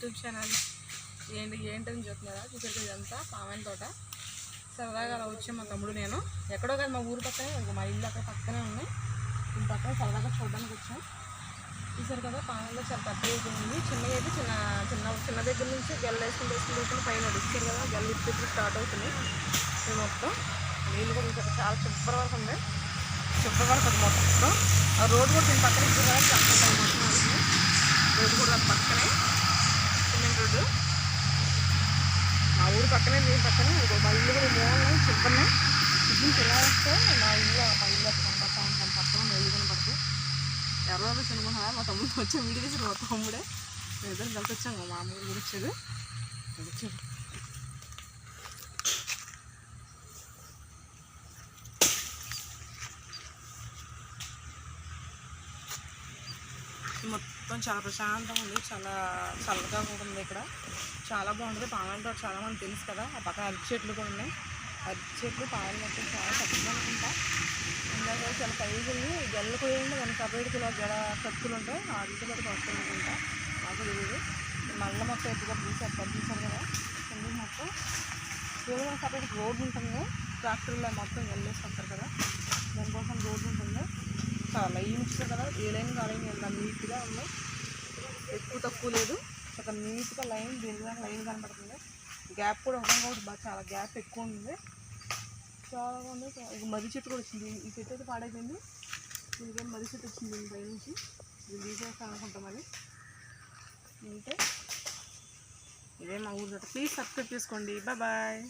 YouTube channel ఏంటని చూస్తున్నారా? చూసారు ఇదంతా పామాయిల్ తోట. సరదాగా అలా వచ్చాం మా తమ్ముడు నేను. ఎక్కడో కాదు, మా ఊరు పక్కనే, మా ఇల్లు అక్కడ పక్కనే ఉన్నాయి. దీని పక్కన సరదాగా చూడడానికి వచ్చాం. చూసారు కదా, పామాయిల్లో చాలా పెద్ద అయిపోయింది. చిన్నగా అయితే చిన్న దగ్గర నుంచి గెల్ల వేసుకుని పైన నడుస్తారు కదా, గెల్ల ఇప్పుడు స్టార్ట్ అవుతుంది. ఇది మొత్తం నీళ్ళు కూడా ఇంకా చాలా చివరి వరకు ఉంది. చివరి వరకు అది మొత్తం. ఆ రోడ్డు కూడా దీని పక్కన ఇప్పుడు కదా రోడ్డు కూడా పక్కనే సిమెంట్ రోడ్డు. మా ఊరు పక్కనే, దీని పక్కనే మా ఇల్లు కూడా మూలనే చివరినే. ఇప్పుడు ఇలా వస్తే మా ఇల్లు పక్కన ఇల్లు కనపడుతుంది. ఎవరో చిన్నగా మా తమ్ముడు వచ్చి వీడియో తీసి మా తమ్ముడే ఇద్దరు కలిసి వచ్చాం. మా అమ్మ కూడా వచ్చాడు. మొత్తం చాలా ప్రశాంతంగా ఉంది, చాలా చల్లగా కూడా ఉంది. ఇక్కడ చాలా బాగుంటుంది. పామాయిల్ తోట చాలా మంది తెలుసు కదా. ఆ పక్కన అరటి చెట్లు కూడా ఉన్నాయి. అరటి చెట్లు పామాయిల్ మొత్తం చాలా చక్కగా అనుకుంటా. ఇందాక చాలా పైజుల్ని గెల్ల పోయింది, దానికి సపరేట్కి ఇలా గెల కత్తులు ఉంటాయి. వాటితో కూడా వస్తాయి అనుకుంటా, నాకు తెలియదు. మళ్ళీ మొత్తం ఎక్కువగా తీసారు కదా. కింద మొత్తం కేవలం సపరేట్ రోడ్డు ఉంటుంది. ట్రాక్టర్లో మొత్తం వెళ్ళేసుకుంటారు కదా, దానికోసం రోడ్డు ఉంటుంది. చాలా లైన్ ఇచ్చారు కదా, ఏ లైన్ ఆ లైన్ ఎంత నీట్గా ఉంది. ఎక్కువ తక్కువ లేదు, ఒక నీట్గా లైన్ దీనిగా లైన్ కనపడుతుంది. గ్యాప్ కూడా ఒకటి బాగా చాలా గ్యాప్ ఎక్కువ ఉంది. చాలా బాగుంది. ఇక మర్రి చెట్టు కూడా వచ్చింది. ఈ చెట్టు అయితే పాడైపోయింది. దీనికేం మర్రి చెట్టు వచ్చింది దీని పై నుంచి. ఇది తీసేస్తాను అనుకుంటామని. అంటే ఇదే మా ఊరు. ప్లీజ్ సబ్స్క్రైబ్ చేసుకోండి. బాయ్.